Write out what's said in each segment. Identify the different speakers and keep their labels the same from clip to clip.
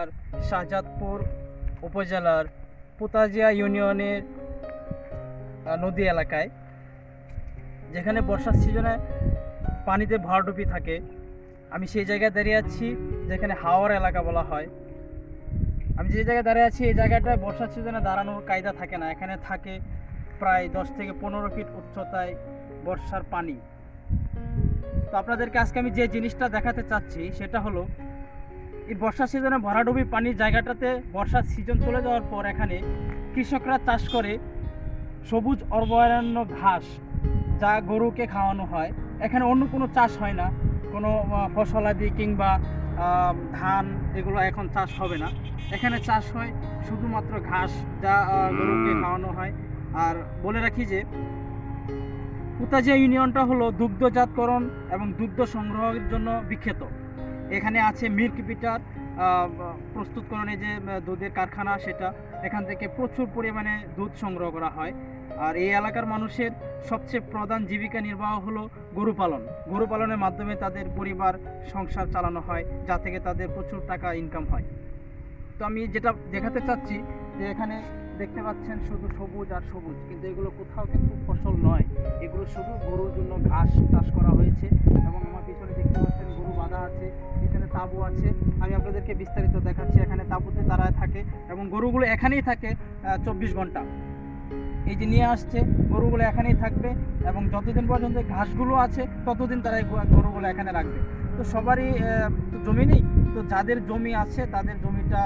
Speaker 1: জেলার শাহজাদপুর উপজেলার পোতাজিয়া ইউনিয়নের নদী এলাকায়, যেখানে বর্ষার সিজনে পানিতে ভরাডুবি থাকে। আমি সেই জায়গায় দাঁড়িয়ে আছি যেখানে হাওর এলাকা বলা হয়। আমি যে জায়গায় দাঁড়িয়ে আছি এই জায়গাটায় বর্ষার সিজনে দাঁড়ানোর কায়দা থাকে না। এখানে থাকে প্রায় 10 থেকে 15 ফিট উচ্চতায় বর্ষার পানি। তো আপনাদেরকে আজকে আমি যে জিনিসটা দেখাতে চাচ্ছি সেটা হলো, এই বর্ষার সিজনে ভরাডুবি পানির জায়গাটাতে বর্ষার সিজন চলে যাওয়ার পর এখানে কৃষকরা চাষ করে সবুজ অভয়ারণ্য ঘাস, যা গরুকে খাওয়ানো হয়। এখানে অন্য কোনো চাষ হয় না, কোনো ফসলাদি কিংবা ধান এগুলো এখন চাষ হবে না। এখানে চাষ হয় শুধুমাত্র ঘাস, যা গরুকে খাওয়ানো হয়। আর বলে রাখি যে পোতাজিয়া ইউনিয়নটা হলো দুগ্ধজাতকরণ এবং দুগ্ধ সংগ্রহের জন্য বিখ্যাত। এখানে আছে মিল্ক বিটার প্রস্তুতকরণে যে দুধের কারখানা, সেটা এখান থেকে প্রচুর পরিমাণে দুধ সংগ্রহ করা হয়। আর এই এলাকার মানুষের সবচেয়ে প্রধান জীবিকা নির্বাহ হলো গরু পালন। গরু পালনের মাধ্যমে তাদের পরিবার সংসার চালানো হয়, যা থেকে তাদের প্রচুর টাকা ইনকাম হয়। তো আমি যেটা দেখাতে চাচ্ছি যে এখানে দেখতে পাচ্ছেন শুধু সবুজ আর সবুজ, কিন্তু এগুলো কোথাও কিন্তু ফসল নয়। এগুলো শুধু গরুর জন্য ঘাস চাষ করা হয়েছে। এবং আমার পিছনে দেখতে পাচ্ছেন গরু বাঁধা আছে, এখানে তাঁবু আছে। আমি আপনাদেরকে বিস্তারিত দেখাচ্ছি। এখানে তাঁবুতে তারা থাকে এবং গরুগুলো এখানেই থাকে 24 ঘন্টা। এই যে নিয়ে আসছে, গরুগুলো এখানেই থাকবে এবং যতদিন পর্যন্ত ঘাসগুলো আছে ততদিন তারা এই গরুগুলো এখানে রাখবে। তো সবারই তো জমি নেই, তো যাদের জমি আছে তাদের জমিটা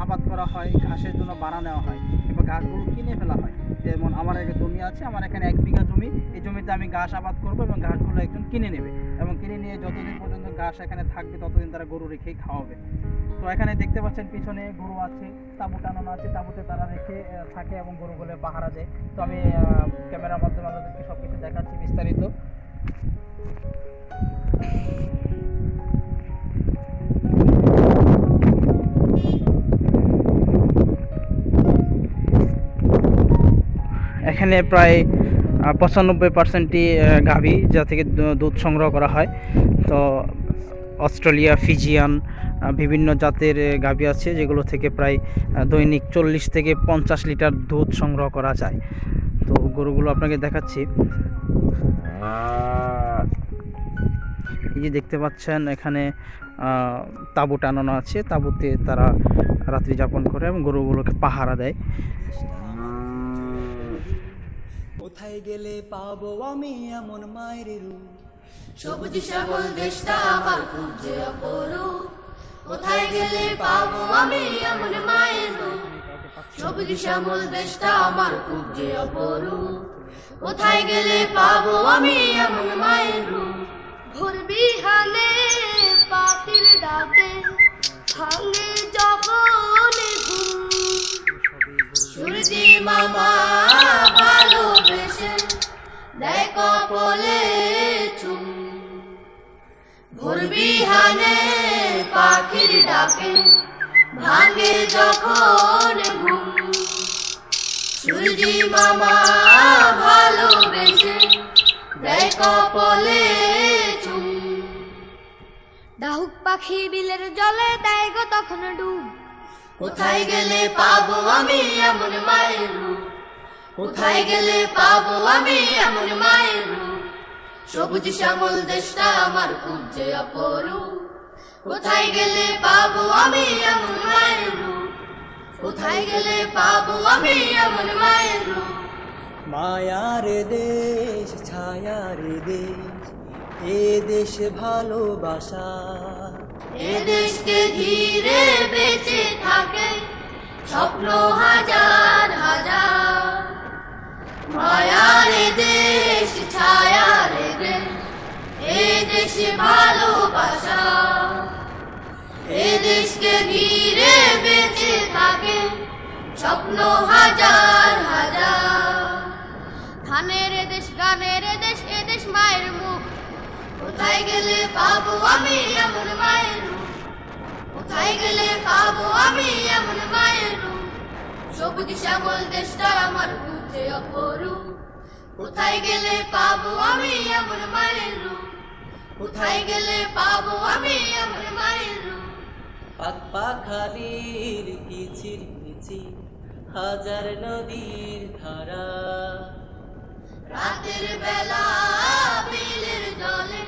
Speaker 1: আবাদ করা হয়, ঘাসের জন্য বাড়া নেওয়া হয় কিংবা ঘাসগুলো কিনে ফেলা হয়। যেমন আমার একটা জমি আছে, আমার এখানে 1 বিঘা জমি, এই জমিতে আমি ঘাস আবাদ করব এবং ঘাসগুলো একজন কিনে নেবে এবং কিনে নিয়ে যতদিন পর্যন্ত ঘাস এখানে থাকবে ততদিন তারা গরু রেখেই খাওয়াবে। তো এখানে দেখতে পাচ্ছেন পিছনে গরু আছে, তাঁবু টানানো আছে, তাঁবুতে তারা রেখে থাকে এবং গরুগুলো পাহারা দেয়। তো আমি ক্যামেরার মাধ্যমে আপনাদেরকে সব কিছু দেখাচ্ছি বিস্তারিত। এখানে প্রায় 95%ই গাভী, যা থেকে দুধ সংগ্রহ করা হয়। তো অস্ট্রেলিয়া, ফিজিয়ান বিভিন্ন জাতের গাভী আছে, যেগুলো থেকে প্রায় দৈনিক 40 থেকে 50 লিটার দুধ সংগ্রহ করা যায়। তো গরুগুলো আপনাকে দেখাচ্ছি। এই যে দেখতে পাচ্ছেন এখানে তাঁবু টানানো আছে, তাঁবুতে তারা রাত্রি যাপন করে এবং গরুগুলোকে পাহারা দেয়।
Speaker 2: কোথায় গেলে পাবো আমি এমন মায়ের রূপ,
Speaker 3: সবুজ শ্যামল দেশটা আমার খুব যে অপরূপ। কোথায় গেলে পাবো আমি এমন মায়ের রূপ, সবুজ শ্যামল দেশটা আমার খুব যে অপরূপ। কোথায় গেলে পাবো আমি এমন মায়ের রূপ। ভোর বিহানে পাখির ডাকে ভাঙে যখন ঘুম, সূর্যি মামা ভালোবেসে দেয় কপলে চুম। ভোর বিহানে পাখির ডাকে ভাঙে যখন ঘুম, সূর্যি মামা ভালোবেসে দেয় কপলে চুম। ডাহুক পাখি বিলের জলে দেয় গো তখন ডুব। কোথায় গেলে পাবো আমি এমন মায়ের রূপ, কোথায় গেলে পাবো আমি এমন মায়ের রূপ। সবুজ শ্যামল দেশটা আমার খুব যে অপরূপ। কোথায় গেলে পাবো আমি এমন মায়ের রূপ, কোথায় গেলে পাবো আমি এমন মায়ের রূপ।
Speaker 2: মায়ার দেশ ছায়ার দেশ, এ দেশ ভালোবাসা,
Speaker 3: এ দেশকে ঘিরে বেঁচে থাকে স্বপ্ন হাজার হাজার। মায়ার দেশ ছায়ার দেশ, এ দেশে ভালোবাসা, এ দেশকে ঘিরে বেঁচে থাকে স্বপ্ন হাজার হাজার। ধানের দেশ গানের দেশ, এ দেশ মায়ের মুখ। কোথায় গেলে পাবো আমি এমন মায়ের রূপ, কোথায় গেলে পাবো আমি এমন মায়ের রূপ। সবুজ শ্যামল দেশটা আমার খুব যে অপরূপ। কোথায় গেলে পাবো আমি এমন মায়ের রূপ, কোথায় গেলে পাবো আমি এমন মায়ের রূপ।
Speaker 2: পাখালির কিচির মিচির হাজার নদীর ধারা
Speaker 3: রাতের বেলা বিলের জলে